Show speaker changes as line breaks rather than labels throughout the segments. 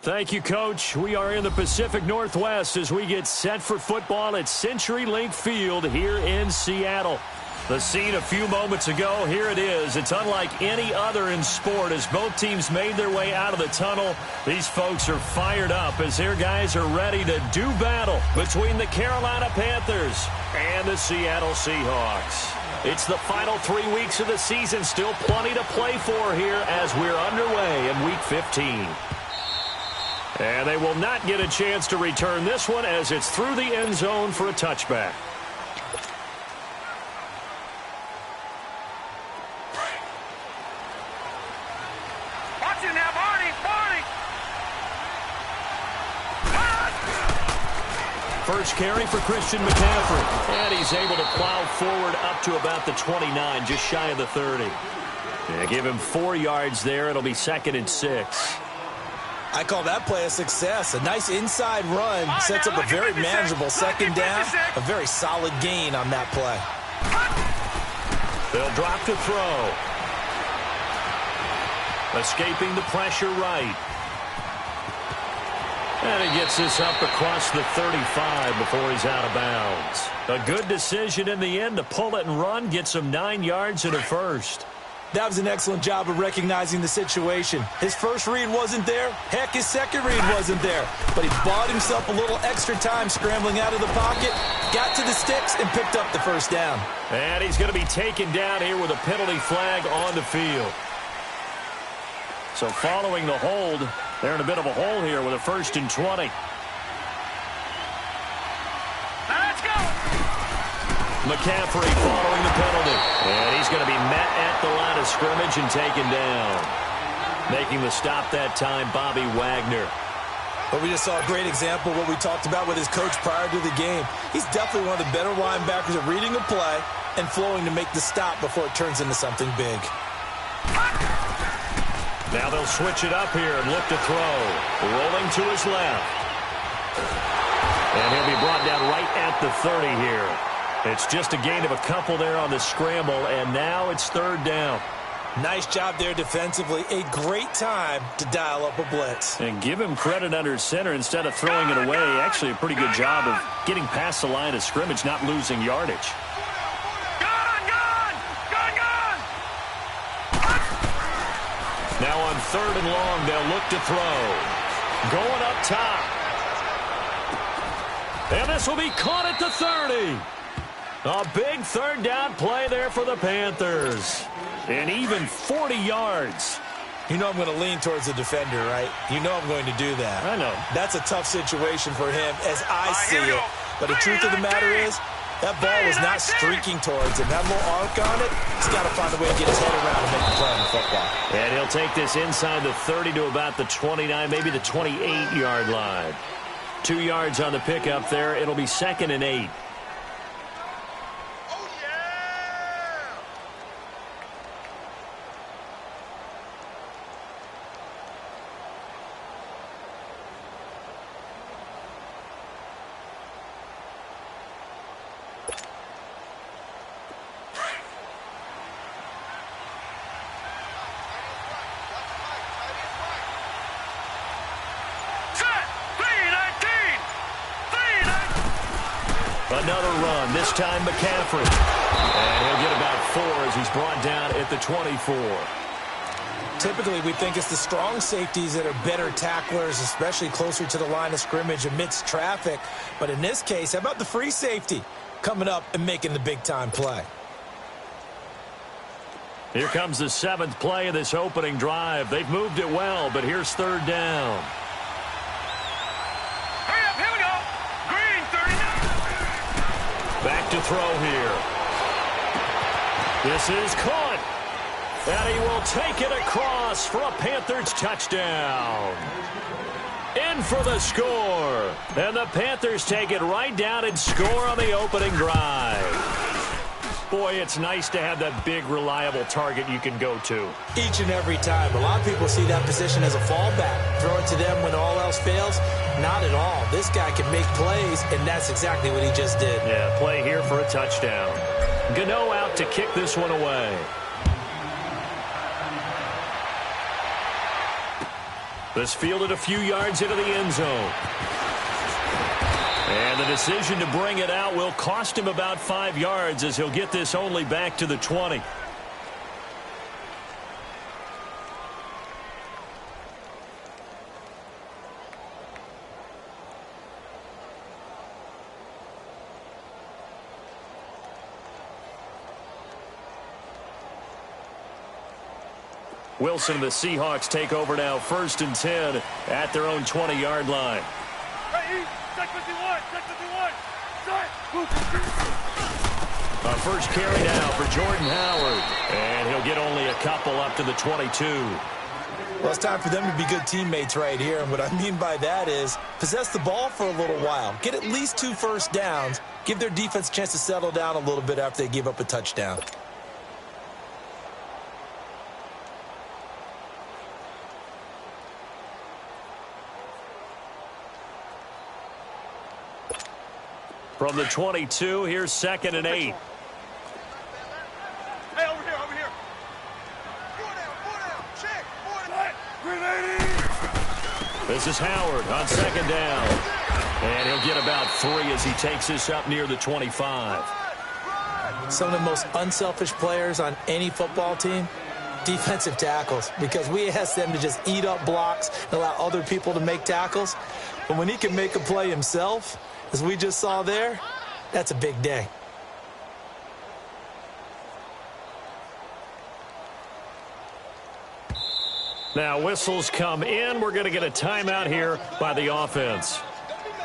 Thank you, Coach. We are in the Pacific Northwest as we get set for football at CenturyLink Field here in Seattle. The scene a few moments ago, here it is. It's unlike any other in sport as both teams made their way out of the tunnel. These folks are fired up as their guys are ready to do battle between the Carolina Panthers and the Seattle Seahawks. It's the final 3 weeks of the season. Still plenty to play for here as we're underway in Week 15. And they will not get a chance to return this one as it's through the end zone for a touchback. First carry for Christian McCaffrey. And he's able to plow forward up to about the 29, just shy of the 30. Yeah, give him 4 yards there. It'll be 2nd and 6.
I call that play a success. A nice inside run sets up a very manageable 2nd down. A very solid gain on that play.
They'll drop to throw. Escaping the pressure right. And he gets this up across the 35 before he's out of bounds. A good decision in the end to pull it and run. Gets him 9 yards and a first.
That was an excellent job of recognizing the situation. His first read wasn't there. Heck, his second read wasn't there. But he bought himself a little extra time scrambling out of the pocket, got to the sticks, and picked up the first down.
And he's going to be taken down here with a penalty flag on the field. So following the hold, they're in a bit of a hole here with a 1st and 20.
Let's go!
McCaffrey following the penalty. And he's going to be met at the line of scrimmage and taken down. Making the stop that time, Bobby Wagner.
But we just saw a great example of what we talked about with his coach prior to the game. He's definitely one of the better linebackers at reading a play and flowing to make the stop before it turns into something big.
Now they'll switch it up here and look to throw. Rolling to his left. And he'll be brought down right at the 30 here. It's just a gain of a couple there on the scramble, and now it's 3rd down.
Nice job there defensively. A great time to dial up a blitz.
And give him credit under center instead of throwing it away. Actually a pretty good job of getting past the line of scrimmage, not losing yardage. Now on 3rd and long, they'll look to throw. Going up top. And this will be caught at the 30. A big 3rd down play there for the Panthers. And even 40 yards.
You know I'm going to lean towards the defender, right? You know I'm going to do that.
I know.
That's a tough situation for him as I see it. But the truth of the matter is, that ball was not streaking towards him. That little arc on it, he's got to find a way to get his head around and make the play on the football.
And he'll take this inside the 30 to about the 29, maybe the 28-yard line. 2 yards on the pickup there. It'll be 2nd and 8. Another run, this time McCaffrey. And he'll get about 4 as he's brought down at the 24.
Typically, we think it's the strong safeties that are better tacklers, especially closer to the line of scrimmage amidst traffic. But in this case, how about the free safety coming up and making the big-time play?
Here comes the 7th play of this opening drive. They've moved it well, but here's 3rd down. Back to throw here. This is caught. And he will take it across for a Panthers touchdown. In for the score. And the Panthers take it right down and score on the opening drive. Boy, it's nice to have that big, reliable target you can go to.
Each and every time. A lot of people see that position as a fallback. Throw it to them when all else fails. Not at all. This guy can make plays, and that's exactly what he just did.
Yeah, play here for a touchdown. Gano out to kick this one away. This fielded a few yards into the end zone. And the decision to bring it out will cost him about 5 yards as he'll get this only back to the 20. Wilson and the Seahawks take over now, 1st and 10 at their own 20-yard line. A first carry now for Jordan Howard, and he'll get only a couple up to the 22.
Well, it's time for them to be good teammates right here, and what I mean by that is possess the ball for a little while, get at least 2 first downs, give their defense a chance to settle down a little bit after they give up a touchdown.
From the 22, here's 2nd and 8.
Hey, over here, over here. 4 down, check, 4 down.
This is Howard on 2nd down. And he'll get about 3 as he takes this up near the 25.
Some of the most unselfish players on any football team, defensive tackles, because we ask them to just eat up blocks and allow other people to make tackles. But when he can make a play himself, as we just saw there, that's a big day.
Now whistles come in. We're going to get a timeout here by the offense.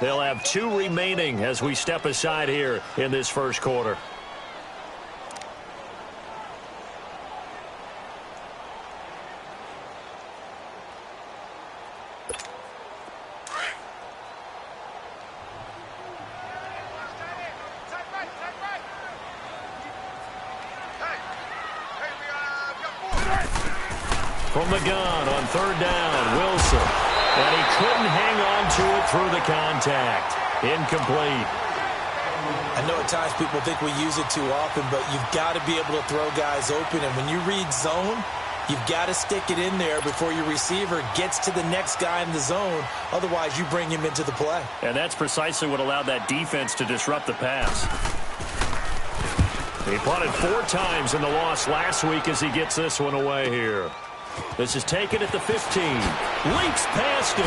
They'll have 2 remaining as we step aside here in this first quarter. From the gun on 3rd down, Wilson. And he couldn't hang on to it through the contact. Incomplete.
I know at times people think we use it too often, but you've got to be able to throw guys open. And when you read zone, you've got to stick it in there before your receiver gets to the next guy in the zone. Otherwise, you bring him into the play.
And that's precisely what allowed that defense to disrupt the pass. He punted 4 times in the loss last week as he gets this one away here. This is taken at the 15. Leaps past him.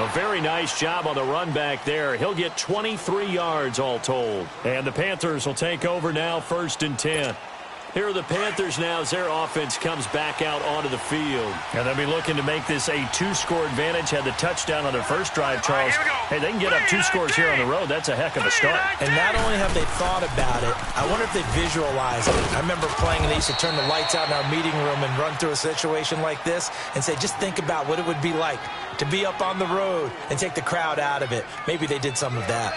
A very nice job on the run back there. He'll get 23 yards all told. And the Panthers will take over now, 1st and 10. Here are the Panthers now as their offense comes back out onto the field. And they'll be looking to make this a 2-score advantage. Had the touchdown on their first drive, Charles. Hey, they can get up 2 scores here on the road. That's a heck of a start.
And not only have they thought about it, I wonder if they visualize it. I remember playing and they used to turn the lights out in our meeting room and run through a situation like this and say, just think about what it would be like to be up on the road and take the crowd out of it. Maybe they did some of that.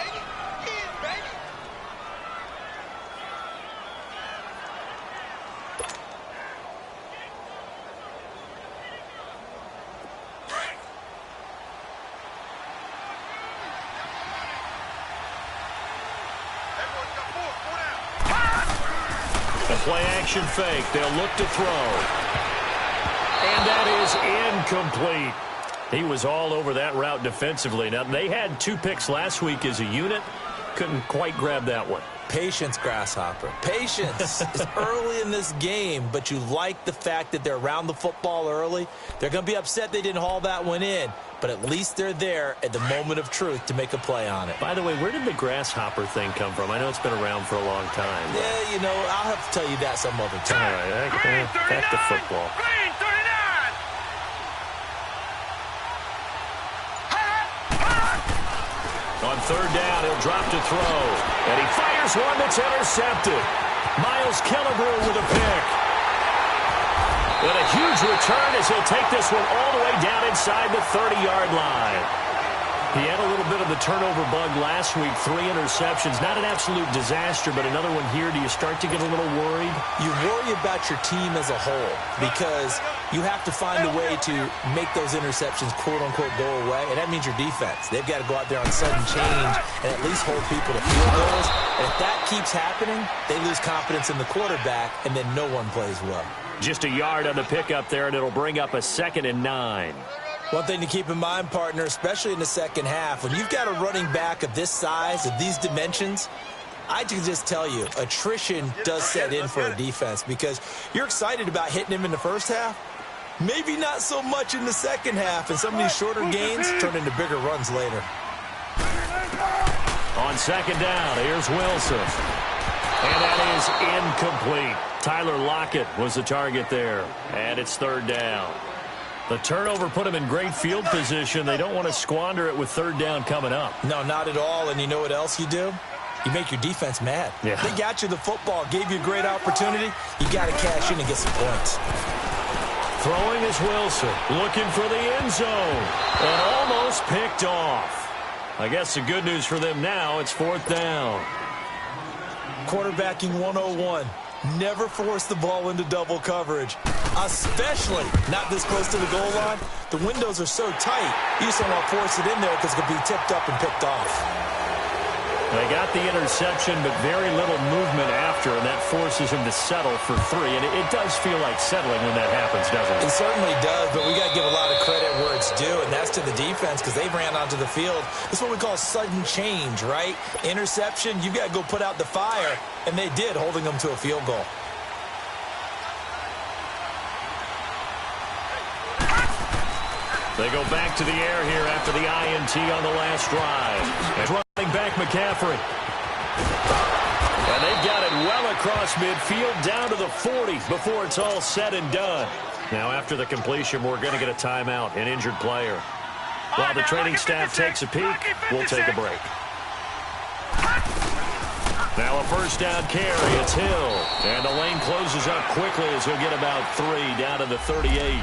Play action fake. They'll look to throw. And that is incomplete. He was all over that route defensively. Now, they had 2 picks last week as a unit. Couldn't quite grab that one.
Patience, Grasshopper. Patience. It's early in this game, but you like the fact that they're around the football early. They're going to be upset they didn't haul that one in, but at least they're there at the moment of truth to make a play on it.
By the way, where did the Grasshopper thing come from? I know it's been around for a long time.
Yeah, you know, I'll have to tell you that some other time.
All right, back to football.
Green 39.
On 3rd down, he'll drop to throw. And he fires one that's intercepted. Miles Killebrew with a pick. And a huge return as he'll take this one all the way down inside the 30-yard line. He had a little bit of the turnover bug last week, 3 interceptions. Not an absolute disaster, but another one here. Do you start to get a little worried?
You worry about your team as a whole because you have to find a way to make those interceptions, quote-unquote, go away, and that means your defense. They've got to go out there on sudden change and at least hold people to field goals. And if that keeps happening, they lose confidence in the quarterback, and then no one plays well.
Just a yard on the pickup there, and it'll bring up a 2nd and 9.
One thing to keep in mind, partner, especially in the second half, when you've got a running back of this size, of these dimensions, I can just tell you, attrition does set in for a defense because you're excited about hitting him in the first half. Maybe not so much in the second half, and some of these shorter gains turn into bigger runs later.
On 2nd down, here's Wilson. And that is incomplete. Tyler Lockett was the target there. And it's 3rd down. The turnover put them in great field position. They don't want to squander it with 3rd down coming up.
No, not at all. And you know what else you do? You make your defense mad.
Yeah.
They got you the football, gave you a great opportunity. You got to cash in and get some points.
Throwing is Wilson, looking for the end zone, and almost picked off. I guess the good news for them now, it's 4th down.
Quarterbacking 101. Never force the ball into double coverage, especially not this close to the goal line. The windows are so tight, you just don't want to force it in there because it could be tipped up and picked off.
They got the interception, but very little movement after, and that forces him to settle for 3. And it does feel like settling when that happens, doesn't it?
It certainly does, but we got to give a lot of credit where it's due, and that's to the defense because they ran onto the field. That's what we call sudden change, right? Interception, you've got to go put out the fire, and they did, holding them to a field goal.
They go back to the air here after the INT on the last drive. And running back McCaffrey. And they've got it well across midfield down to the 40 before it's all said and done. Now after the completion, we're going to get a timeout, an injured player. While the training staff takes a peek, we'll take a break. Now a 1st down carry, it's Hill. And the lane closes up quickly as he'll get about 3 down to the 38.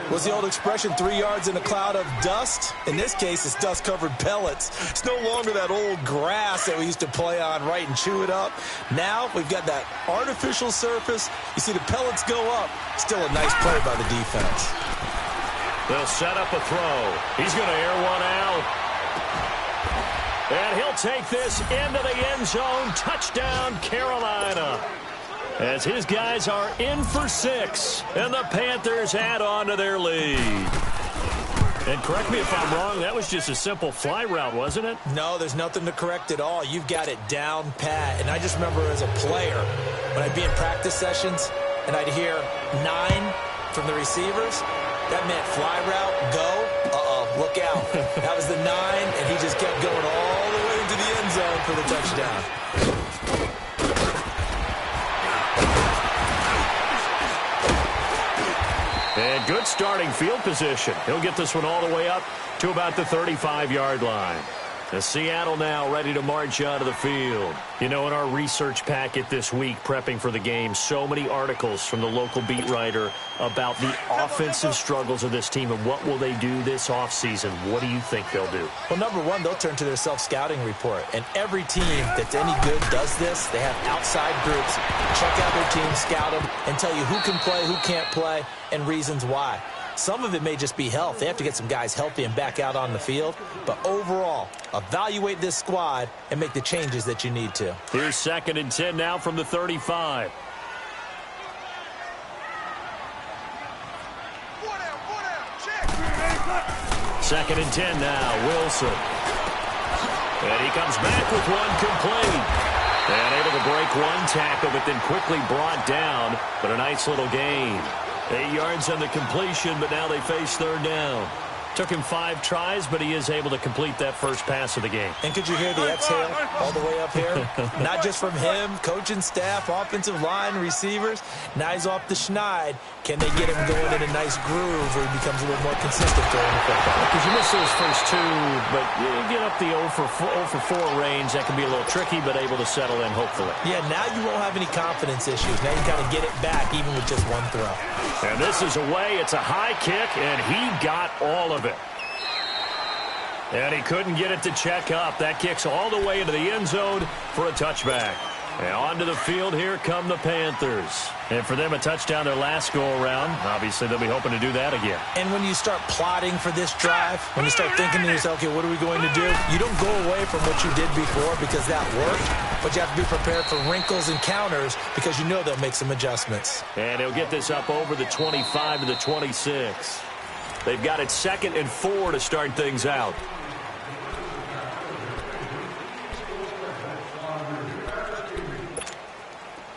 What's the old expression, 3 yards in a cloud of dust? In this case, it's dust-covered pellets. It's no longer that old grass that we used to play on, right, and chew it up. Now we've got that artificial surface. You see the pellets go up. Still a nice play by the defense.
They'll set up a throw. He's going to air one out. And he'll take this into the end zone. Touchdown, Carolina. As his guys are in for 6, and the Panthers add on to their lead. And correct me if I'm wrong, that was just a simple fly route, wasn't it?
No, there's nothing to correct at all. You've got it down pat. And I just remember as a player, when I'd be in practice sessions, and I'd hear 9 from the receivers, that meant fly route, go, look out. That was the 9, and he just kept going all the way into the end zone for the touchdown.
And good starting field position. He'll get this one all the way up to about the 35-yard line. The Seattle now ready to march out of the field. You know, in our research packet this week, prepping for the game, so many articles from the local beat writer about the offensive struggles of this team and what will they do this offseason. What do you think they'll do?
Well, number one, they'll turn to their self-scouting report. And every team that's any good does this. They have outside groups, check out their team, scout them, and tell you who can play, who can't play, and reasons why. Some of it may just be health. They have to get some guys healthy and back out on the field. But overall, evaluate this squad and make the changes that you need to.
Here's 2nd and 10 now from the 35.
Check.
2nd and 10 now, Wilson. And he comes back with one complete. And able to break one tackle, but then quickly brought down. But a nice little gain. 8 yards on the completion, but now they face 3rd down. Took him 5 tries, but he is able to complete that first pass of the game.
And could you hear the exhale all the way up here? Not just from him, coaching staff, offensive line, receivers. Now he's off the schneid. Can they get him going in a nice groove where he becomes a little more consistent throwing the football?
Because you miss those first 2, but you get up the 0 for 4 range. That can be a little tricky, but able to settle in, hopefully.
Yeah, now you won't have any confidence issues. Now you kind of get it back, even with just one throw.
And this is away. It's a high kick, and he got all of it. And he couldn't get it to check up. That kicks all the way into the end zone for a touchback. And onto the field, here come the Panthers. And for them, a touchdown their last go-around. Obviously, they'll be hoping to do that again.
And when you start plotting for this drive, when you start thinking to yourself, okay, what are we going to do? You don't go away from what you did before because that worked, but you have to be prepared for wrinkles and counters because you know they'll make some adjustments.
And he'll get this up over the 25 to the 26. They've got it 2nd and 4 to start things out.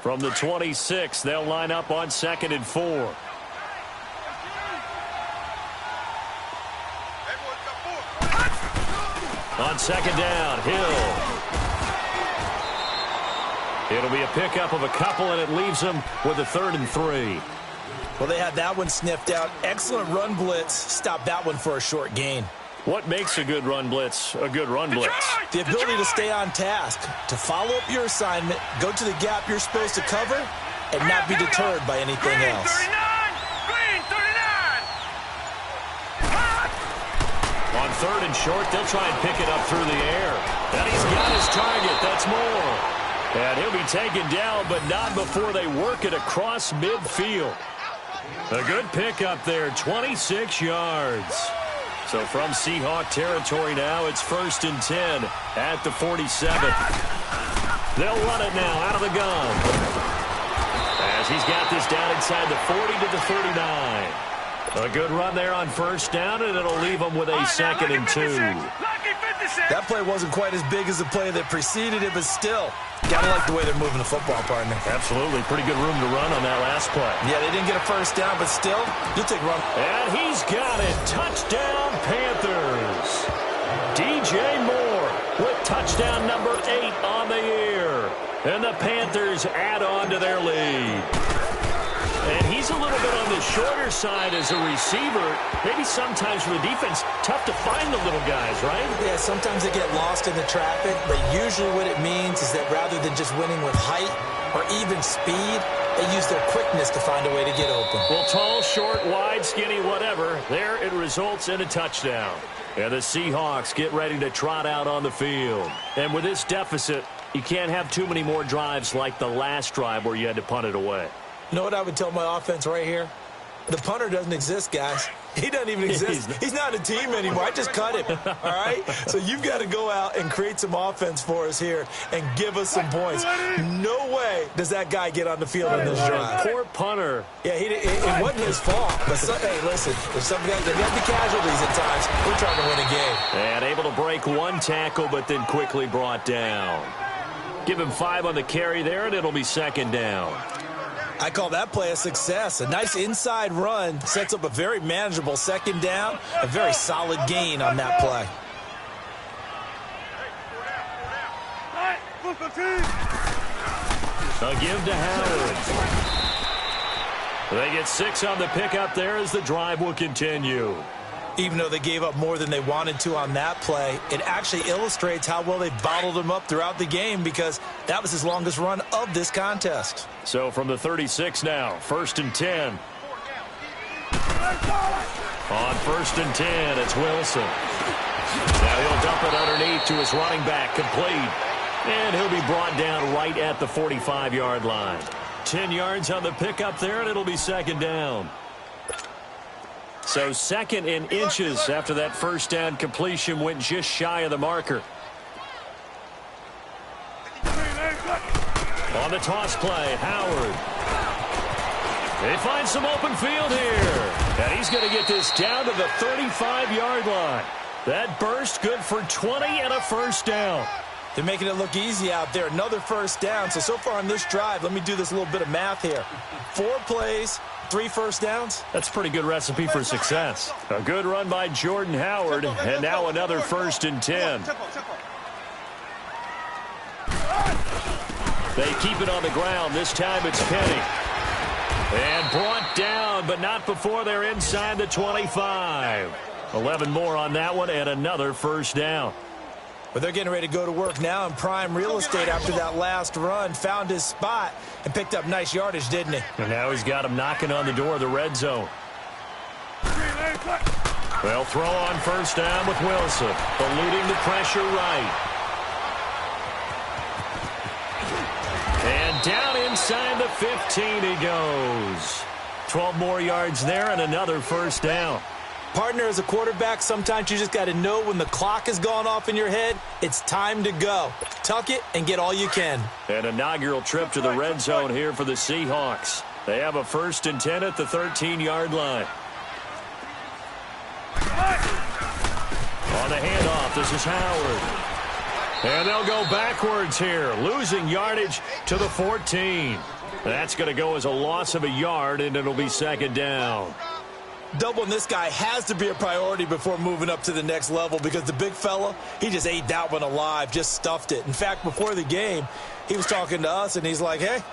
From the 26, they'll line up on 2nd and 4. On 2nd down, Hill. It'll be a pickup of a couple, and it leaves them with a 3rd and 3.
Well, they had that one sniffed out. Excellent run blitz. Stop that one for a short gain.
What makes a good run blitz a good run blitz?
The ability to stay on task, to follow up your assignment, go to the gap you're supposed to cover, and not be deterred by anything else.
On 3rd and short, they'll try and pick it up through the air. And he's got his target. That's Moore. And he'll be taken down, but not before they work it across midfield. A good pickup there, 26 yards. So from Seahawk territory now, it's 1st and 10 at the 47. They'll run it now out of the gun. As he's got this down inside the 40 to the 39. A good run there on 1st down, and it'll leave them with a 2nd and 2.
That play wasn't quite as big as the play that preceded it, but still, gotta like the way they're moving the football, partner.
Absolutely. Pretty good room to run on that last play.
Yeah, they didn't get a 1st down, but still, you'll take a run.
And he's got it. Touchdown, Panthers. DJ Moore with touchdown number 8 on the year. And the Panthers add on to their lead. And he's a little bit on the shorter side as a receiver. Maybe sometimes for the defense, tough to find the little guys, right?
Yeah, sometimes they get lost in the traffic, but usually what it means is that rather than just winning with height or even speed, they use their quickness to find a way to get open.
Well, tall, short, wide, skinny, whatever, there it results in a touchdown. And the Seahawks get ready to trot out on the field. And with this deficit, you can't have too many more drives like the last drive where you had to punt it away.
You know what I would tell my offense right here? The punter doesn't exist, guys. He doesn't even exist. He's not a team anymore. I just cut him, all right? So you've got to go out and create some offense for us here and give us some points. No way does that guy get on the field on this drive.
Poor punter.
Yeah, it wasn't his fault. But hey, listen, there's some guys that have the casualties at times. We're trying to win a game.
And able to break one tackle, but then quickly brought down. Give him 5 on the carry there, and it'll be 2nd down.
I call that play a success. A nice inside run sets up a very manageable 2nd down, a very solid gain on that play.
A give to Howard. They get 6 on the pickup there as the drive will continue.
Even though they gave up more than they wanted to on that play, it actually illustrates how well they bottled him up throughout the game because that was his longest run of this contest.
So from the 36 now, 1st and 10. On 1st and 10, it's Wilson. Now he'll dump it underneath to his running back, complete. And he'll be brought down right at the 45-yard line. 10 yards on the pickup there, and it'll be 2nd down. So 2nd in inches after that 1st down completion went just shy of the marker. On the toss play, Howard. They find some open field here. And he's going to get this down to the 35-yard line. That burst good for 20 and a 1st down.
They're making it look easy out there. Another 1st down. So far on this drive, let me do this little bit of math here. 4 plays, 3 1st downs.
That's a pretty good recipe for success. A good run by Jordan Howard, and now another 1st and 10. They keep it on the ground. This time it's Penny. And brought down, but not before they're inside the 25. 11 more on that one, and another 1st down.
But they're getting ready to go to work now in prime real estate after that last run. Found his spot and picked up nice yardage, didn't he?
And now he's got him knocking on the door of the red zone. They'll throw on 1st down with Wilson. Eluding the pressure right. Inside the 15 he goes. 12 more yards there and another first down.
Partner, as a quarterback, sometimes you just got to know when the clock has gone off in your head, it's time to go. Tuck it and get all you can.
An inaugural trip to the red zone here for the Seahawks. They have a 1st and 10 at the 13-yard line. On the handoff, this is Howard. And they'll go backwards here, losing yardage to the 14. That's going to go as a loss of a yard, and it'll be 2nd down.
Doubling this guy has to be a priority before moving up to the next level because the big fella, he just ate that one alive, just stuffed it. In fact, before the game, he was talking to us, and he's like, hey,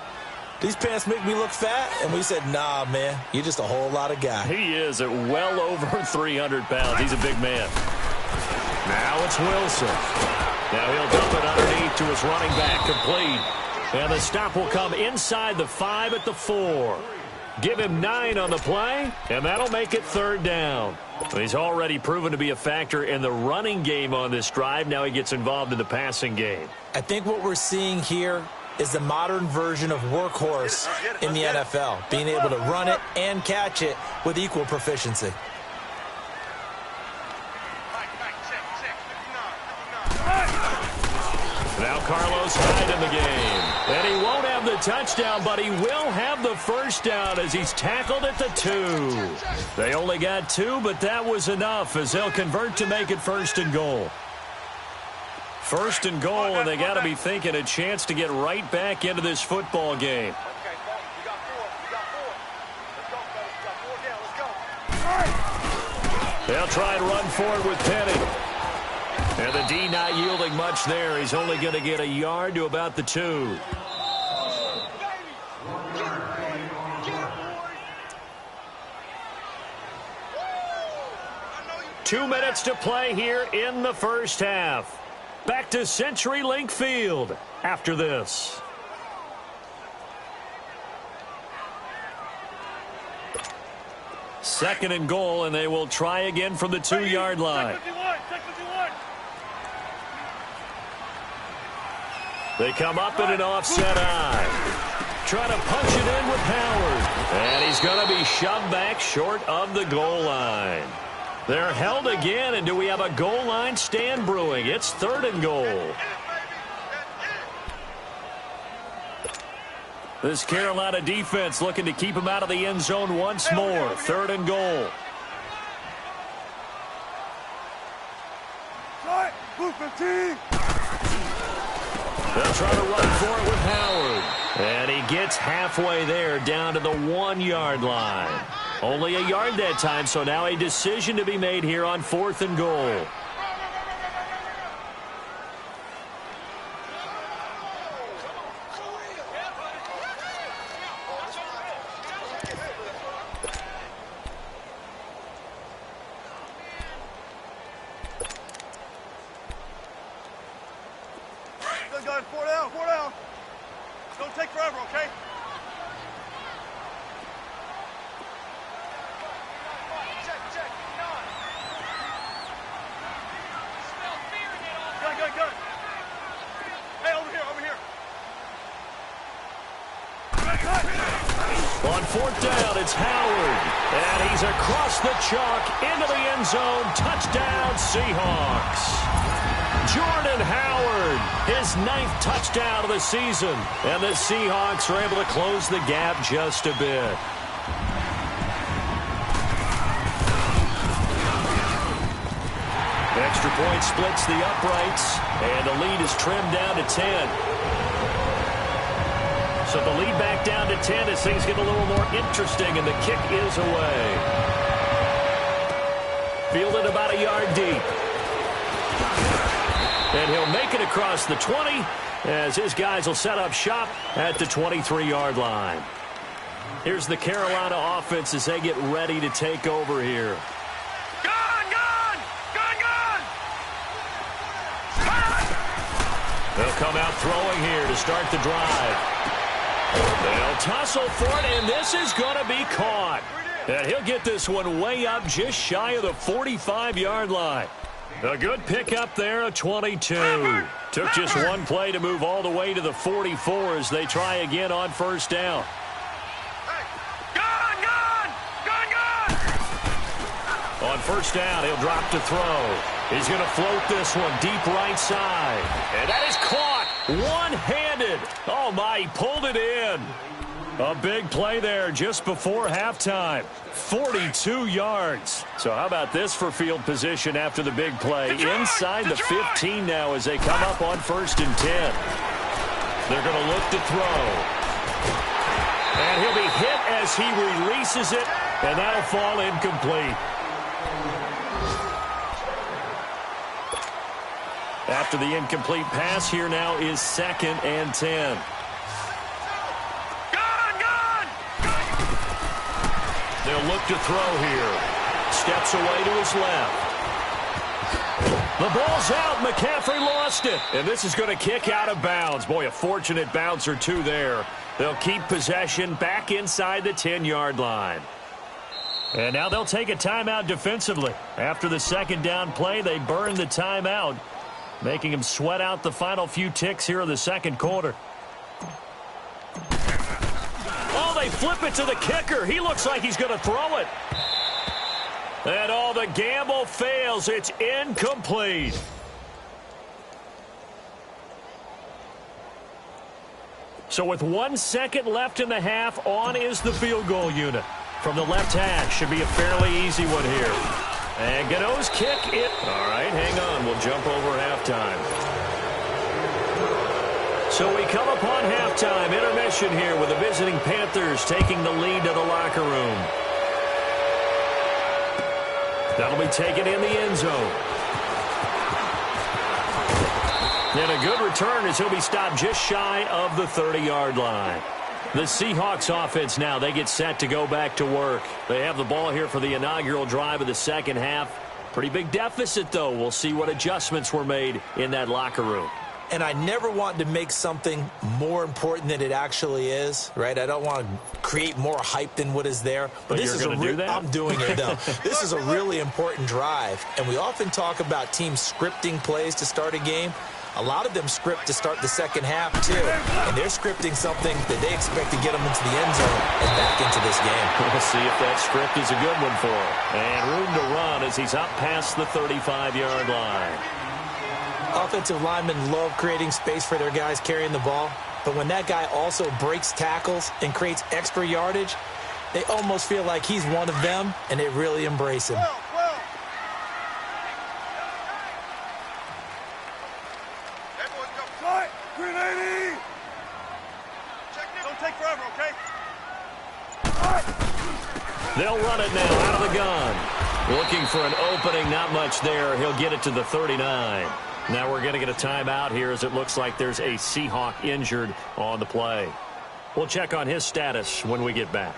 these pants make me look fat. And we said, nah, man, you're just a whole lot of guy.
He is at well over 300 pounds. He's a big man. Now it's Wilson. Now he'll dump it underneath to his running back, complete. And the stop will come inside the 5 at the 4. Give him 9 on the play, and that'll make it 3rd down. He's already proven to be a factor in the running game on this drive. Now he gets involved in the passing game.
I think what we're seeing here is the modern version of workhorse in the NFL, being able to run it and catch it with equal proficiency.
Now Carlos Hyde in the game. And he won't have the touchdown, but he will have the first down as he's tackled at the 2. They only got 2, but that was enough as they'll convert to make it 1st and goal. 1st and goal, and they got to be thinking a chance to get right back into this football game. They'll try and run forward with Penny. And the D not yielding much there. He's only going to get a yard to about the 2. Two minutes to play here in the first half. Back to CenturyLink Field after this. Second and goal, and they will try again from the 2-yard line. They come up in an offset eye. Trying to punch it in with Howard. And he's going to be shoved back short of the goal line. They're held again, and do we have a goal line stand brewing? It's 3rd and goal. This Carolina defense looking to keep him out of the end zone once more. 3rd and goal. They'll try to run for it with Howard. And he gets halfway there down to the 1-yard line. Only a yard that time, so now a decision to be made here on 4th and goal.
Guys, 4 down, 4 down. It's going to take forever, okay? Good. Hey, over here.
On 4th down, it's Howard. And he's across the chalk into the end zone. Touchdown, Seahawks. Jordan Howard, his 9th touchdown of the season. And the Seahawks are able to close the gap just a bit. Extra point splits the uprights, and the lead is trimmed down to 10. So the lead back down to 10 as things get a little more interesting, and the kick is away. Fielded about a yard deep. And he'll make it across the 20 as his guys will set up shop at the 23-yard line. Here's the Carolina offense as they get ready to take over here. They'll come out throwing here to start the drive. They'll tussle for it, and this is going to be caught. And he'll get this one way up just shy of the 45-yard line. A good pickup there, a 22. Took just one play to move all the way to the 44 as they try again on first down. On first down, he'll drop to throw. He's going to float this one deep right side. And that is caught one-handed. Oh, my, he pulled it in. A big play there just before halftime. 42 yards. So how about this for field position after the big play? Inside the 15 now as they come up on 1st and 10. They're going to look to throw. And he'll be hit as he releases it, and that'll fall incomplete. After the incomplete pass, here now is 2nd and 10. They'll look to throw here. Steps away to his left. The ball's out. McCaffrey lost it. And this is going to kick out of bounds. Boy, a fortunate bounce or two there. They'll keep possession back inside the 10-yard line. And now they'll take a timeout defensively. After the 2nd down play, they burn the timeout, making him sweat out the final few ticks here in the 2nd quarter. Oh, they flip it to the kicker. He looks like he's going to throw it. And all the gamble fails. It's incomplete. So with 1 second left in the half, on is the field goal unit. From the left hash, should be a fairly easy one here. And Gano's kick it. All right, hang on. We'll jump over halftime. So we come upon halftime, intermission here with the visiting Panthers taking the lead to the locker room. That'll be taken in the end zone. And a good return as he'll be stopped just shy of the 30-yard line. The Seahawks offense now, they get set to go back to work. They have the ball here for the inaugural drive of the 2nd half. Pretty big deficit, though. We'll see what adjustments were made in that locker room.
And I never want to make something more important than it actually is, right? I don't want to create more hype than what is there.
But this is do that?
I'm doing it, though. This is a really important drive. And we often talk about teams scripting plays to start a game. A lot of them script to start the 2nd half, too. And they're scripting something that they expect to get them into the end zone and back into this game.
We'll see if that script is a good one for him. And room to run as he's up past the 35-yard line.
Offensive linemen love creating space for their guys carrying the ball. But when that guy also breaks tackles and creates extra yardage, they almost feel like he's one of them, and they really embrace him.
They'll run it now out of the gun. Looking for an opening, not much there. He'll get it to the 39. Now we're going to get a timeout here as it looks like there's a Seahawk injured on the play. We'll check on his status when we get back.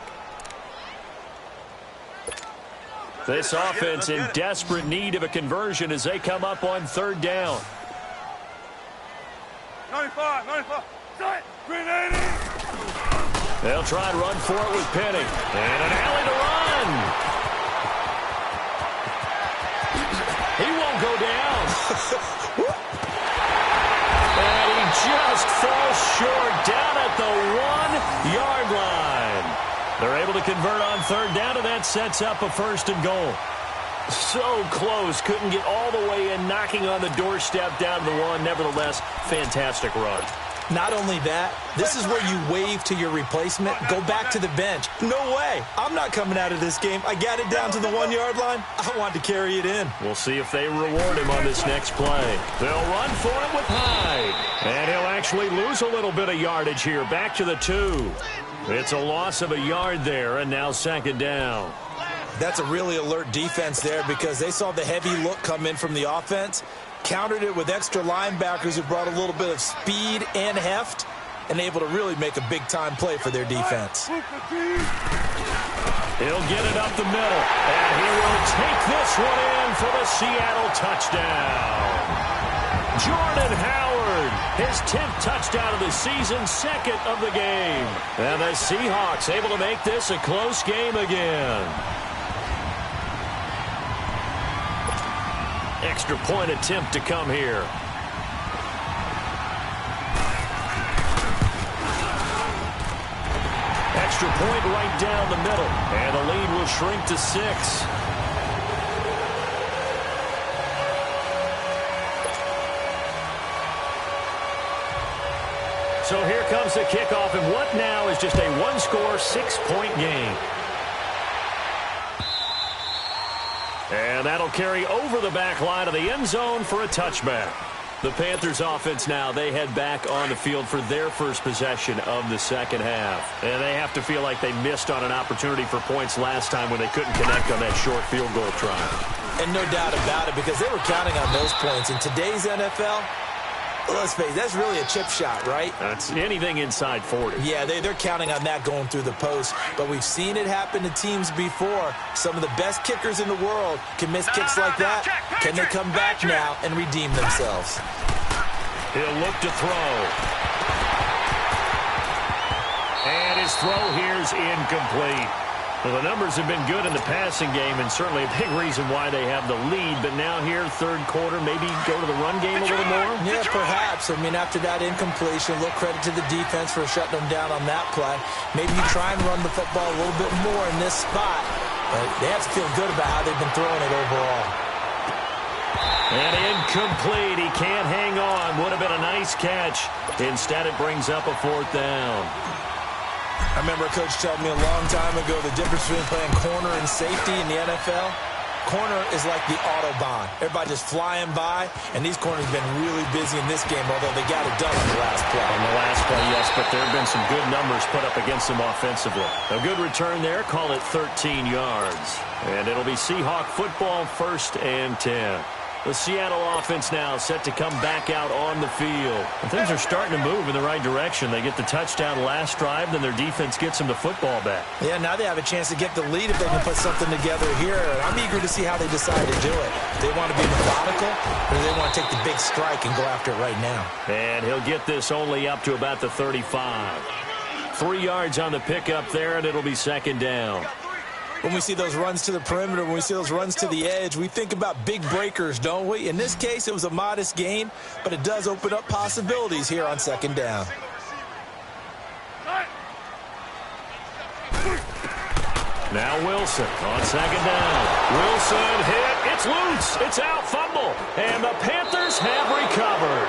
This offense in desperate need of a conversion as they come up on 3rd down.
95, 380.
They'll try and run for it with Penny. And an alley to run. He won't go down. And he just falls short down at the 1-yard line. They're able to convert on 3rd down, and that sets up a 1st and goal. So close. Couldn't get all the way in, knocking on the doorstep down to the 1. Nevertheless, fantastic run.
Not only that, this is where you wave to your replacement, go back to the bench. No way. I'm not coming out of this game. I got it down to the 1-yard line. I wanted to carry it in.
We'll see if they reward him on this next play. They'll run for it with Hyde. And he'll actually lose a little bit of yardage here. Back to the 2. It's a loss of a yard there, and now 2nd down.
That's a really alert defense there because they saw the heavy look come in from the offense, countered it with extra linebackers who brought a little bit of speed and heft, and able to really make a big-time play for their defense.
He'll get it up the middle, and he will take this one in for the Seattle touchdown. Jordan Howard, his 10th touchdown of the season, 2nd of the game. And the Seahawks able to make this a close game again. extra point attempt to come here. Extra point right down the middle. And the lead will shrink to 6. So here comes the kickoff, and what now is just a one-score, 6-point game. And that'll carry over the back line of the end zone for a touchback. The Panthers offense now, they head back on the field for their first possession of the second half. And they have to feel like they missed on an opportunity for points last time when they couldn't connect on that short field goal try.
And no doubt about it, because they were counting on those points. In today's NFL, let's face it, that's really a chip shot, right?
That's anything inside 40.
Yeah, they're counting on that going through the post. But we've seen it happen to teams before. Some of the best kickers in the world can miss kicks like that. Can they come back now and redeem themselves?
He'll look to throw. And his throw here's incomplete. Well, the numbers have been good in the passing game, and certainly a big reason why they have the lead. But now here, third quarter, maybe go to the run game a little more?
Yeah, perhaps. I mean, after that incompletion, a little credit to the defense for shutting them down on that play. Maybe you try and run the football a little bit more in this spot. But they have to feel good about how they've been throwing it overall.
And incomplete. He can't hang on. Would have been a nice catch. Instead, it brings up a 4th down.
I remember a coach telling me a long time ago the difference between playing corner and safety in the NFL. Corner is like the Autobahn. Everybody just flying by, and these corners have been really busy in this game, although they got it done on the last play.
On the last play, yes, but there have been some good numbers put up against them offensively. A good return there, call it 13 yards. And it'll be Seahawk football, 1st and 10. The Seattle offense now set to come back out on the field. And things are starting to move in the right direction. They get the touchdown last drive, then their defense gets them the football back.
Yeah, now they have a chance to get the lead if they can put something together here. And I'm eager to see how they decide to do it. They want to be methodical, or do they want to take the big strike and go after it right now?
And he'll get this only up to about the 35. 3 yards on the pickup there, and it'll be 2nd down.
When we see those runs to the perimeter, when we see those runs to the edge, we think about big breakers, don't we? In this case, it was a modest gain, but it does open up possibilities here on 2nd down.
Now Wilson on 2nd down. Wilson hit. It's loose. It's out. Fumble. And the Panthers have recovered.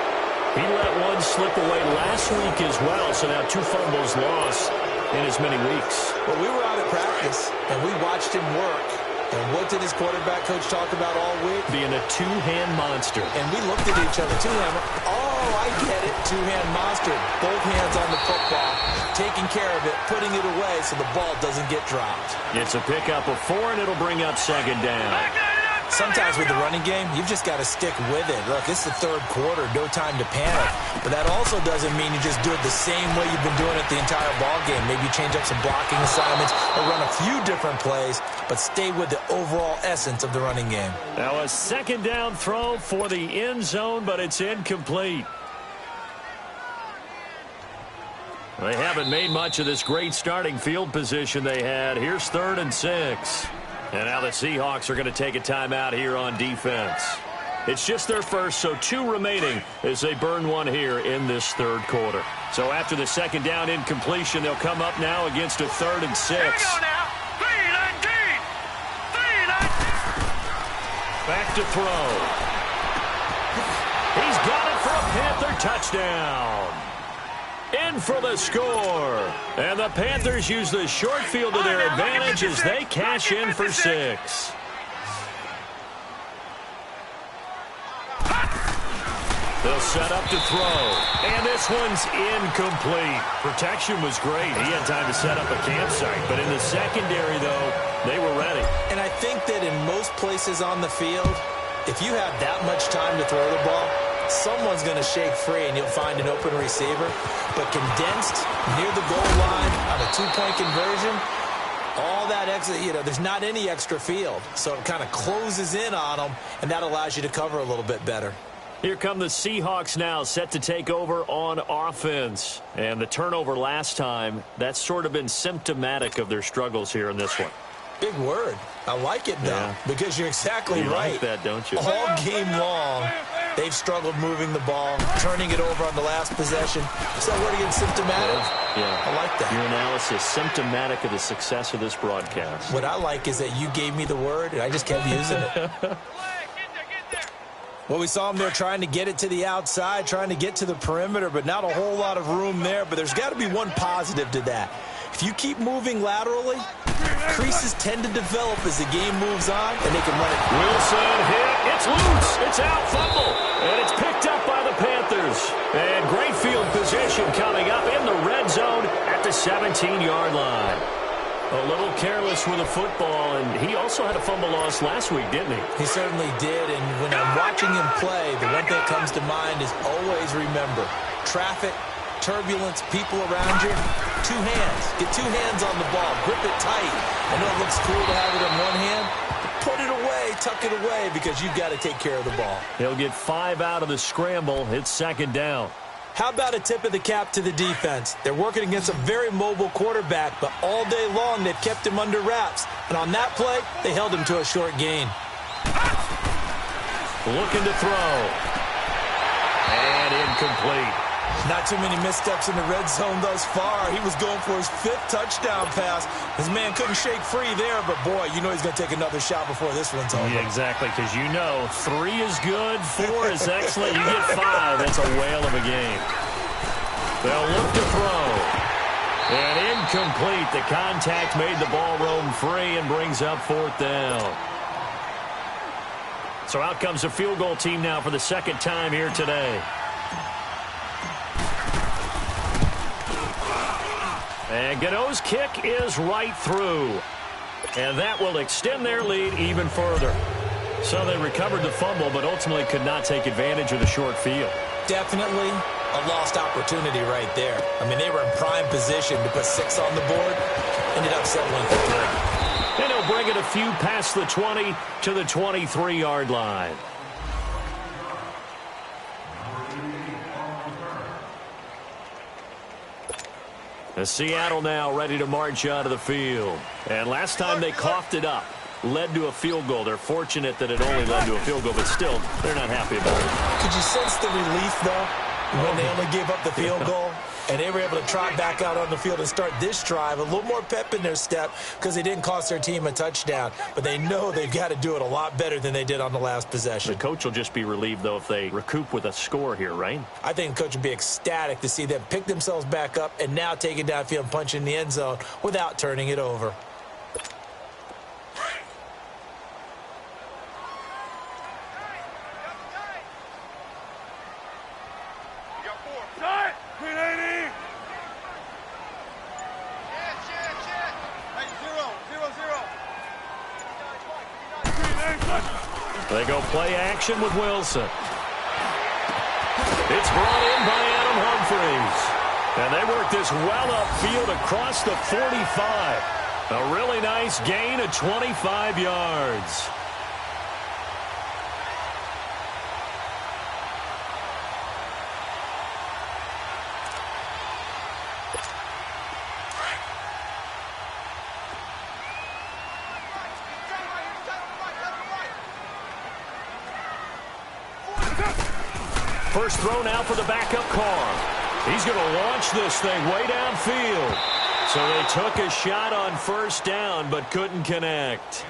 He let one slip away last week as well, so now 2 fumbles lost in as many weeks.
Well, we were out at practice, and we watched him work. And what did his quarterback coach talk about all week?
Being a two-hand monster.
And we looked at each other, two-hand. Oh, I get it, two-hand monster. Both hands on the football, taking care of it, putting it away so the ball doesn't get dropped.
It's a pickup of 4, and it'll bring up 2nd down.
Sometimes with the running game, you've just got to stick with it. Look, it's the 3rd quarter, no time to panic. But that also doesn't mean you just do it the same way you've been doing it the entire ball game. Maybe you change up some blocking assignments or run a few different plays, but stay with the overall essence of the running game.
Now a 2nd down throw for the end zone, but it's incomplete. They haven't made much of this great starting field position they had. Here's 3rd and 6. And now the Seahawks are going to take a timeout here on defense. It's just their first, so 2 remaining as they burn one here in this 3rd quarter. So after the 2nd down incompletion, they'll come up now against a 3rd and 6. Back to throw. He's got it for a Panther touchdown. In for the score. And the Panthers use the short field to their advantage as they cash in for 6. They'll set up to throw. And this one's incomplete. Protection was great. He had time to set up a campsite. But in the secondary, though, they were ready.
And I think that in most places on the field, if you have that much time to throw the ball, someone's going to shake free and you'll find an open receiver. But condensed near the goal line on a 2-point conversion, all that extra, there's not any extra field. So it kind of closes in on them, and that allows you to cover a little bit better.
Here come the Seahawks now, set to take over on offense. And the turnover last time, that's sort of been symptomatic of their struggles here in this one.
Big word. I like it, though, because you're exactly right.
You like that, don't you?
All game long, they've struggled moving the ball, turning it over on the last possession. Is that word again, symptomatic?
Yeah.
I like that.
Your analysis, symptomatic of the success of this broadcast.
What I like is that you gave me the word, and I just kept using it. Well, we saw him there trying to get it to the outside, trying to get to the perimeter, but not a whole lot of room there. But there's got to be one positive to that. If you keep moving laterally, creases tend to develop as the game moves on, and they can run it.
Wilson hit. It's loose. It's out. Fumble. And it's picked up by the Panthers. And great field position coming up in the red zone at the 17-yard line. A little careless with the football, and he also had a fumble loss last week, didn't he?
He certainly did, and when I'm watching him play, the one thing that comes to mind is always remember, traffic, turbulence, people around you, two hands. Get two hands on the ball. Grip it tight. I know it looks cool to have it in one hand. Put it away, tuck it away, because you've got to take care of the ball.
He'll get 5 out of the scramble. It's second down.
How about a tip of the cap to the defense? They're working against a very mobile quarterback, but all day long they've kept him under wraps. And on that play, they held him to a short gain.
Looking to throw. And incomplete.
Not too many missteps in the red zone thus far. He was going for his 5th touchdown pass. His man couldn't shake free there, but boy, you know he's going to take another shot before this one's over.
Yeah, exactly, because you know 3 is good, 4 is excellent. You get 5, that's a whale of a game. They'll look to throw. And incomplete. The contact made the ball roam free and brings up 4th down. So out comes the field goal team now for the second time here today. And Gano's kick is right through. And that will extend their lead even further. So they recovered the fumble, but ultimately could not take advantage of the short field.
Definitely a lost opportunity right there. I mean, they were in prime position to put 6 on the board. Ended up settling for 3.
And he'll bring it a few past the 20 to the 23-yard line. Seattle now ready to march out of the field. And last time they coughed it up, led to a field goal. They're fortunate that it only led to a field goal, but still, they're not happy about it.
Could you sense the relief, though, when they only gave up the field goal? And they were able to trot back out on the field and start this drive. A little more pep in their step because they didn't cost their team a touchdown. But they know they've got to do it a lot better than they did on the last possession.
The coach will just be relieved, though, if they recoup with a score here, right?
I think the coach would be ecstatic to see them pick themselves back up and now take it downfield and punch in the end zone without turning it over.
They go play action with Wilson. It's brought in by Adam Humphries. And they work this well upfield across the 45. A really nice gain of 25 yards. First throw now for the backup Carr. He's going to launch this thing way downfield. So they took a shot on first down but couldn't connect.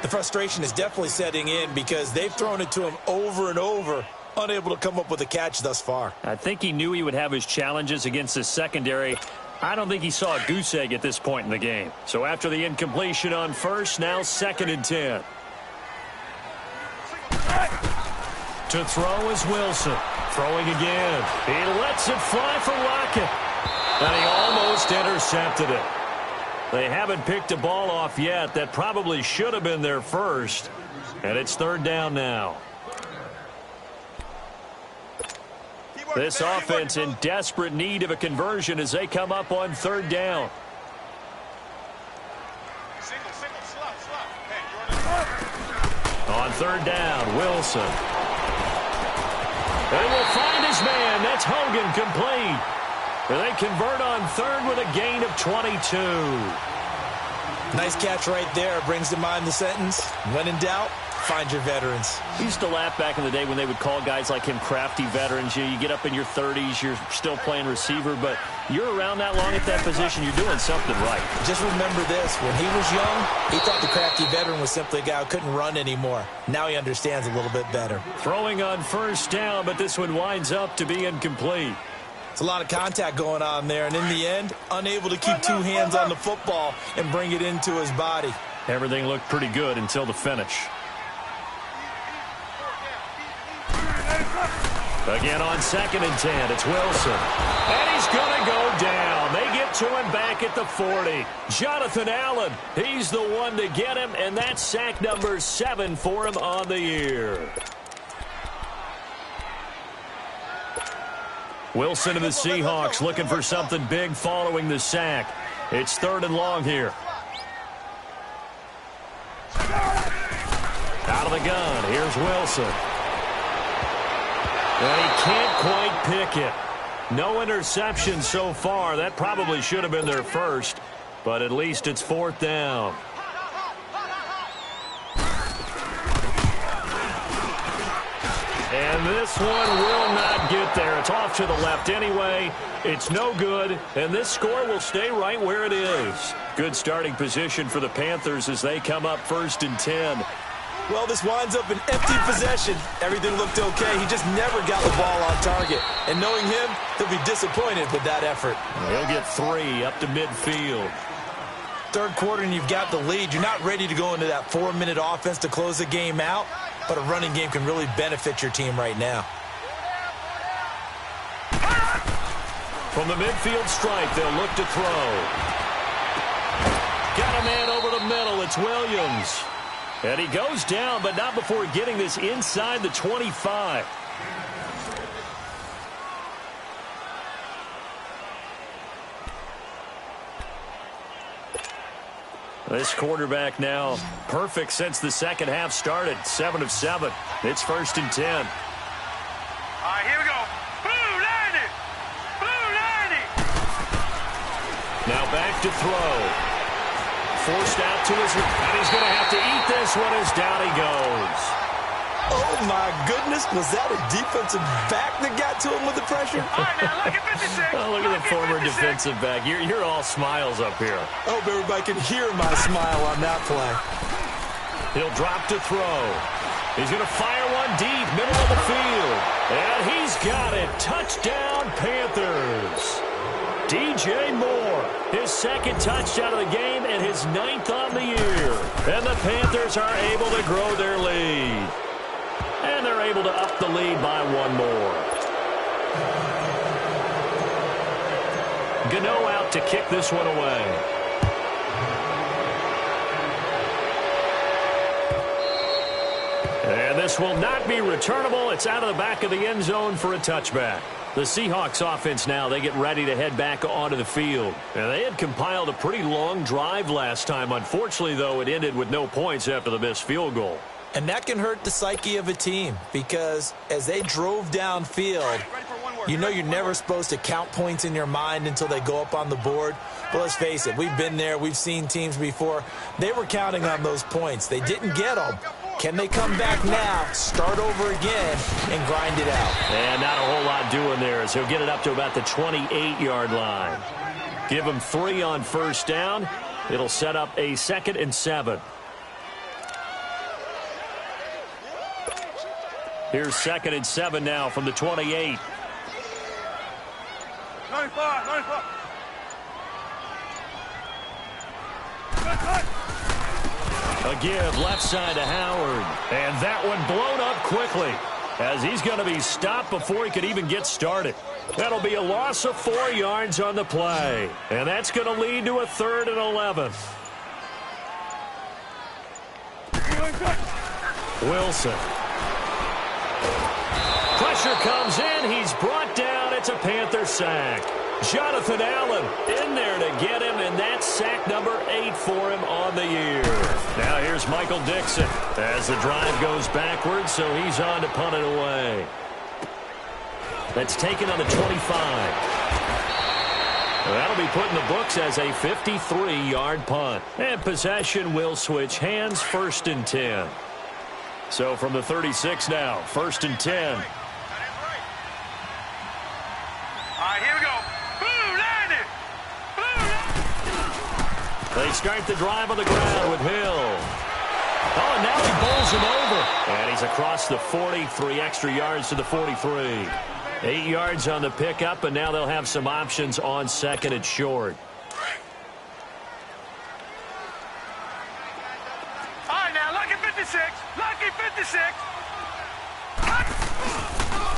The frustration is definitely setting in because they've thrown it to him over and over, unable to come up with a catch thus far.
I think he knew he would have his challenges against his secondary. I don't think he saw a goose egg at this point in the game. So after the incompletion on first, now 2nd and 10. To throw is Wilson. Throwing again. He lets it fly for Lockett. And he almost intercepted it. They haven't picked a ball off yet. That probably should have been their first. And it's 3rd down now. This offense in desperate need of a conversion as they come up on 3rd down. On 3rd down, Wilson. They will find his man. That's Hogan, complete. And they convert on 3rd with a gain of 22.
Nice catch right there. Brings to mind the sentence, when in doubt, find your veterans.
We used to laugh back in the day when they would call guys like him crafty veterans. You get up in your 30s, you're still playing receiver, but you're around that long at that position, you're doing something right.
Just remember this. When he was young, he thought the crafty veteran was simply a guy who couldn't run anymore. Now he understands a little bit better.
Throwing on first down, but this one winds up to be incomplete.
It's a lot of contact going on there, and in the end, unable to keep two hands on the football and bring it into his body.
Everything looked pretty good until the finish. Again on 2nd and 10, it's Wilson. And he's going to go down. They get to him back at the 40. Jonathan Allen, he's the one to get him, and that's sack number 7 for him on the year. Wilson and the Seahawks looking for something big following the sack. It's 3rd and long here. Out of the gun, here's Wilson. And he can't quite pick it. No interception so far. That probably should have been their first, but at least it's 4th down. And this one will not get there. It's off to the left anyway. It's no good, and this score will stay right where it is. Good starting position for the Panthers as they come up 1st and 10.
Well, this winds up an empty possession. Everything looked okay. He just never got the ball on target. And knowing him, he'll be disappointed with that effort.
He'll get 3 up to midfield.
3rd quarter and you've got the lead. You're not ready to go into that 4-minute offense to close the game out, but a running game can really benefit your team right now.
From the midfield stripe, they'll look to throw. Got a man over the middle. It's Williams. And he goes down, but not before getting this inside the 25. This quarterback now perfect since the second half started. 7 of 7. It's 1st and 10.
All right, here we go. Blue 90! Blue 90!
Now back to throw. Forced out to his right, and he's going to have to eat this one as down he goes.
Oh, my goodness. Was that a defensive back that got to him with the pressure?
All right, now look at 56.
Oh, look at the former defensive back. You're all smiles up here.
I hope everybody can hear my smile on that play.
He'll drop to throw. He's going to fire one deep, middle of the field. And he's got it. Touchdown, Panthers. DJ Moore, his 2nd touchdown of the game and his 9th on the year. And the Panthers are able to grow their lead. And they're able to up the lead by 1 more. Gano out to kick this one away. And this will not be returnable. It's out of the back of the end zone for a touchback. The Seahawks offense now, they get ready to head back onto the field. And they had compiled a pretty long drive last time. Unfortunately, though, it ended with no points after the missed field goal.
And that can hurt the psyche of a team because as they drove downfield, you know you're never supposed to count points in your mind until they go up on the board. But let's face it, we've been there. We've seen teams before. They were counting on those points. They didn't get them. Can they come back now, start over again, and grind it out?
And not a whole lot doing there as he'll get it up to about the 28-yard line. Give him 3 on 1st down. It'll set up a 2nd and 7. Here's 2nd and 7 now from the 28.
95, 95.
A give left side to Howard. And that one blown up quickly as he's going to be stopped before he could even get started. That'll be a loss of 4 yards on the play. And that's going to lead to a 3rd and 11. Wilson. Pressure comes in. He's brought down. It's a Panther sack. Jonathan Allen in there to get him, and that's sack number 8 for him on the year. Now here's Michael Dixon as the drive goes backwards, so he's on to punt it away. That's taken on the 25. That'll be put in the books as a 53-yard punt. And possession will switch hands, 1st and 10. So from the 36 now, 1st and 10.
All right, here we go. Boom, landed. Boom.
They start the drive on the ground with Hill. Oh, and now he bowls him over. And he's across the 40, 3 extra yards to the 43. 8 yards on the pickup, and now they'll have some options on 2nd and short.
All right, now, lucky 56. Lucky 56.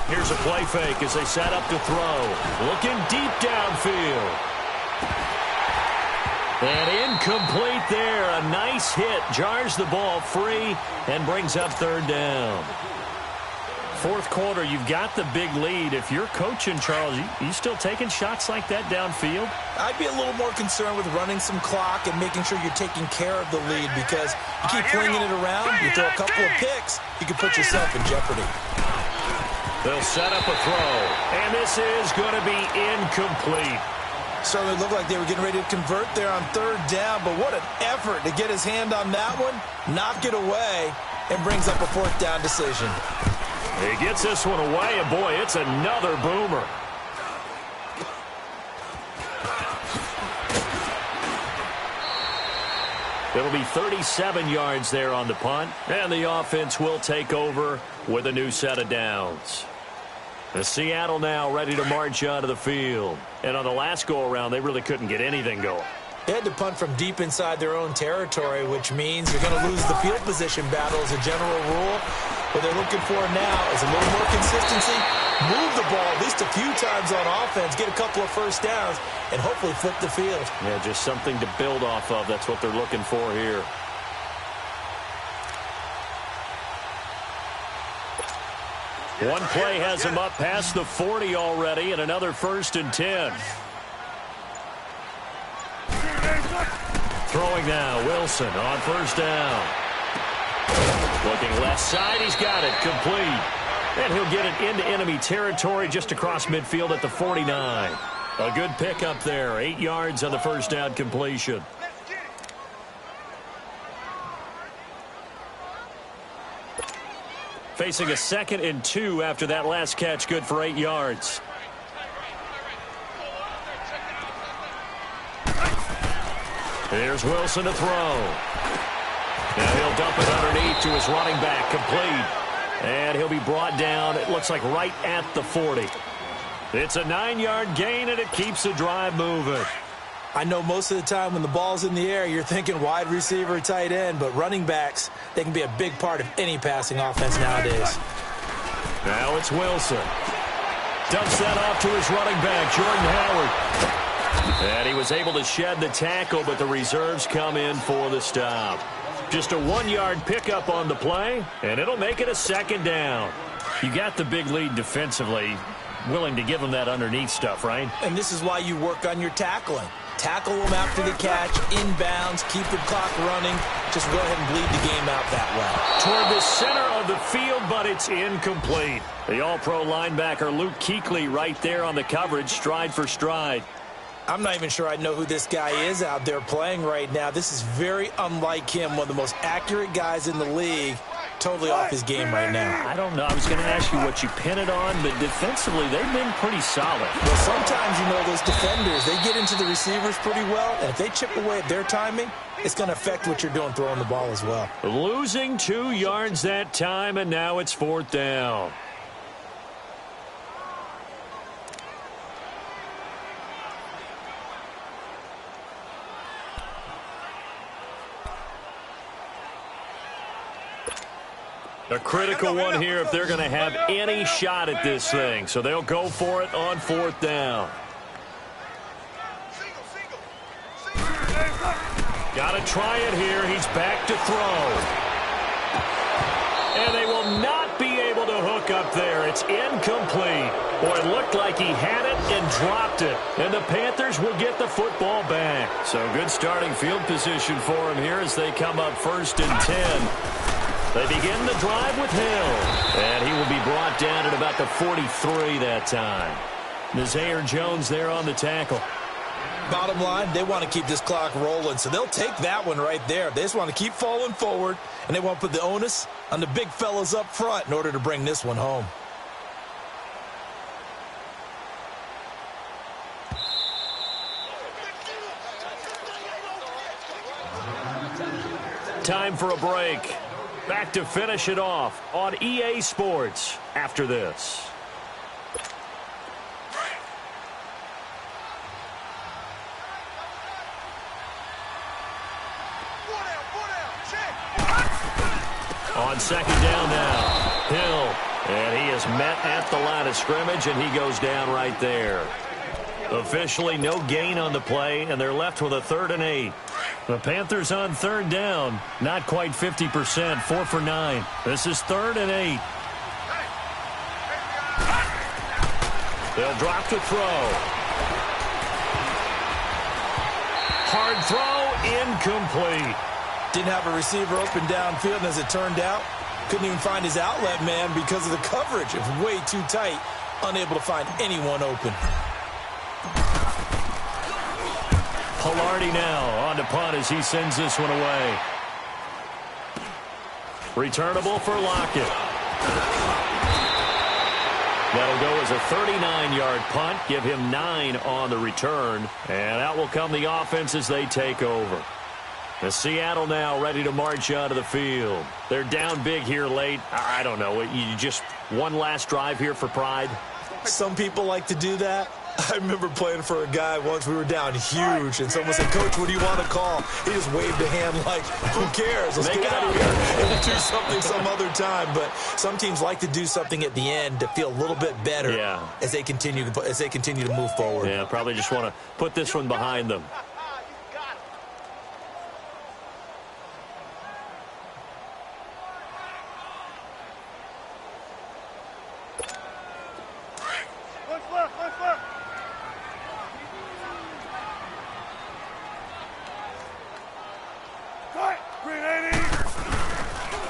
Here's a play fake as they set up to throw. Looking deep downfield. And incomplete there. A nice hit. Jars the ball free and brings up 3rd down. 4th quarter, you've got the big lead. If you're coaching, Charles, you still taking shots like that downfield?
I'd be a little more concerned with running some clock and making sure you're taking care of the lead, because you keep flinging it around, you throw a couple of picks, you can put yourself in jeopardy.
They'll set up a throw, and this is going to be incomplete.
Certainly looked like they were getting ready to convert there on 3rd down, but what an effort to get his hand on that one, knock it away, and brings up a 4th down decision.
He gets this one away, and boy, it's another boomer. It'll be 37 yards there on the punt, and the offense will take over with a new set of downs. The Seattle now ready to march onto the field. And on the last go-around, they really couldn't get anything going.
They had to punt from deep inside their own territory, which means you're going to lose the field position battle as a general rule. What they're looking for now is a little more consistency, move the ball at least a few times on offense, get a couple of 1st downs, and hopefully flip the field.
Yeah, just something to build off of. That's what they're looking for here. One play has him up past the 40 already, and another 1st and 10. Throwing now, Wilson on 1st down. Looking left side, he's got it, complete. And he'll get it into enemy territory just across midfield at the 49. A good pickup there, 8 yards on the 1st down completion. Facing a 2nd and 2 after that last catch, good for 8 yards. Here's Wilson to throw. Now he'll dump it underneath to his running back, complete. And he'll be brought down, it looks like right at the 40. It's a 9-yard gain, and it keeps the drive moving.
I know most of the time when the ball's in the air, you're thinking wide receiver, tight end, but running backs, they can be a big part of any passing offense nowadays.
Now it's Wilson. Dumps that off to his running back, Jordan Howard. And he was able to shed the tackle, but the reserves come in for the stop. Just a 1-yard pickup on the play, and it'll make it a 2nd down. You got the big lead defensively, willing to give them that underneath stuff, right?
And this is why you work on your tackling. Tackle them after the catch, inbounds, keep the clock running. Just go ahead and bleed the game out that way.
Toward the center of the field, but it's incomplete. The all-pro linebacker Luke Kuechly right there on the coverage, stride for stride.
I'm not even sure I know who this guy is out there playing right now. This is very unlike him, one of the most accurate guys in the league. Totally off his game right now.
I don't know. I was going to ask you what you pin it on, but defensively, they've been pretty solid.
Well, sometimes, you know, those defenders, they get into the receivers pretty well, and if they chip away at their timing, it's going to affect what you're doing throwing the ball as well.
Losing 2 yards that time, and now it's 4th down. A critical one here if they're going to have any shot at this thing. So they'll go for it on 4th down. Got to try it here. He's back to throw. And they will not be able to hook up there. It's incomplete. Boy, it looked like he had it and dropped it. And the Panthers will get the football back. So good starting field position for him here as they come up 1st and 10. They begin the drive with Hill. And he will be brought down at about the 43 that time. Nazaire Jones there on the tackle.
Bottom line, they want to keep this clock rolling, so they'll take that one right there. They just want to keep falling forward, and they want to put the onus on the big fellas up front in order to bring this one home.
Time for a break. Back to finish it off on EA Sports after this. On second down now, Hill, and he is met at the line of scrimmage, and he goes down right there. Officially no gain on the play, and they're left with a 3rd and 8. The Panthers on 3rd down, not quite 50%, 4 for 9. This is 3rd and 8. They'll drop to throw. Hard throw, incomplete.
Didn't have a receiver open downfield, and as it turned out, couldn't even find his outlet man because of the coverage. It was way too tight, unable to find anyone open.
Pilardi now on to punt as he sends this one away. Returnable for Lockett. That'll go as a 39-yard punt, give him 9 on the return, and out will come the offense as they take over. The Seattle now ready to march out of the field. They're down big here late. I don't know. You just one last drive here for pride?
Some people like to do that. I remember playing for a guy once. We were down huge, and someone said, "Coach, what do you want to call?" He just waved a hand like, "Who cares? Let's get out of here and we'll do something some other time." But some teams like to do something at the end to feel a little bit better as they continue to move forward.
Yeah, probably just want to put this one behind them.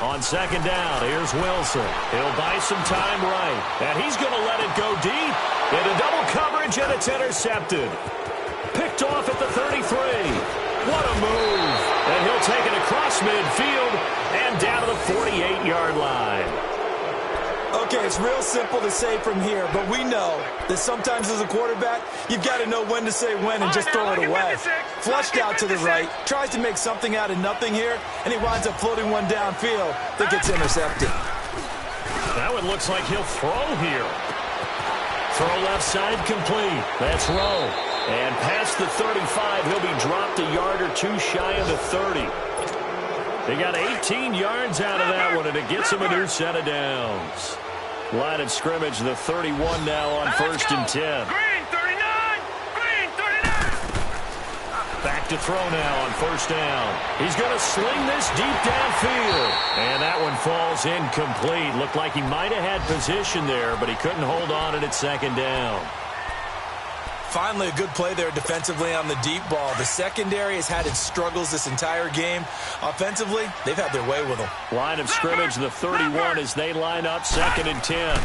On second down, here's Wilson. He'll buy some time right, and he's going to let it go deep into double coverage, and it's intercepted. Picked off at the 33. What a move. And he'll take it across midfield and down to the 48-yard line.
Okay, it's real simple to say from here, but we know that sometimes as a quarterback, you've got to know when to say when and just throw it away. Flushed out to the right, tries to make something out of nothing here, and he winds up floating one downfield that gets intercepted.
That one looks like he'll throw here. Throw left side complete. That's Rowe. And past the 35, he'll be dropped a yard or two shy of the 30. They got 18 yards out of that one, and it gets him a new set of downs. Line of scrimmage, the 31 now on 1st and 10.
Green 39! Green 39!
Back to throw now on 1st down. He's going to sling this deep downfield. And that one falls incomplete. Looked like he might have had position there, but he couldn't hold on it at 2nd down.
Finally, a good play there defensively on the deep ball. The secondary has had its struggles this entire game. Offensively, they've had their way with them.
Line of scrimmage, the 31 as they line up 2nd and 10.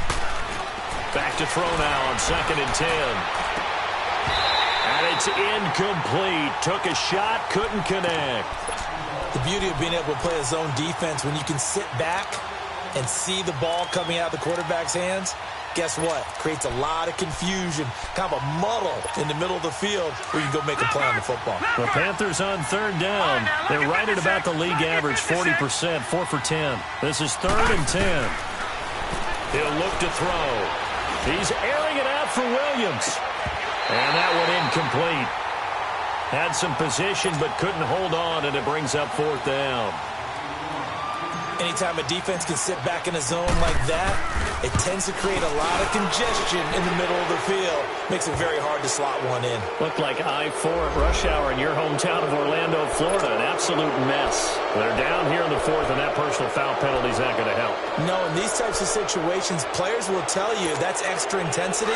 Back to throw now on 2nd and 10. And it's incomplete. Took a shot, couldn't connect.
The beauty of being able to play a zone defense when you can sit back and see the ball coming out of the quarterback's hands. Guess what? Creates a lot of confusion, kind of a muddle in the middle of the field where you can go make a play on the football.
The Panthers on 3rd down. They're right at about the league average, 40%, 4 for 10. This is 3rd and 10. He'll look to throw. He's airing it out for Williams. And that one incomplete. Had some position but couldn't hold on, and it brings up 4th down.
Anytime a defense can sit back in a zone like that, it tends to create a lot of congestion in the middle of the field. Makes it very hard to slot one in.
Looked like I-4 at rush hour in your hometown of Orlando, Florida. An absolute mess. They're down here in the 4th, and that personal foul penalty is not going to help.
No, in these types of situations, players will tell you that's extra intensity.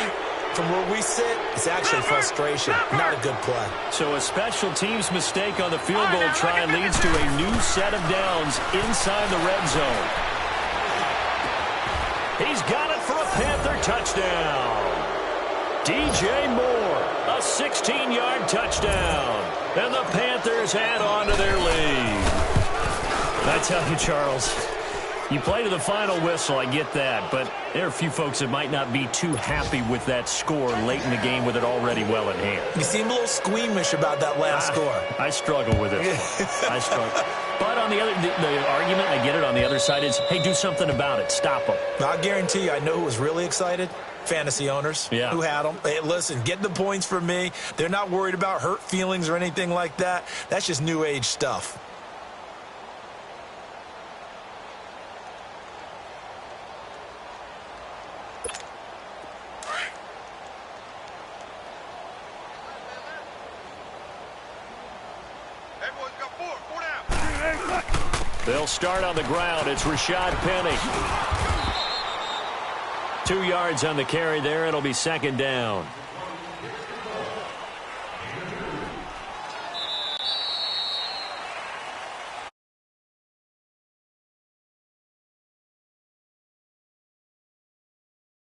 From where we sit, it's actually frustration, not a good play.
So a special teams mistake on the field goal try leads to a new set of downs inside the red zone. He's got it for a Panther touchdown. DJ Moore, a A 16-yard touchdown. And the Panthers add on to their lead. I tell you, Charles, you play to the final whistle, I get that, but there are a few folks that might not be too happy with that score late in the game with it already well in hand.
You seem a little squeamish about that last score.
I struggle with it. I struggle. But on the argument, I get it, on the other side is, hey, do something about it. Stop them.
I'll guarantee you, I know who was really excited. Fantasy owners who had them. Hey, listen, get the points from me. They're not worried about hurt feelings or anything like that. That's just new age stuff.
Everyone's got four down.
They'll start on the ground. It's Rashad Penny. 2 yards on the carry there. It'll be second down.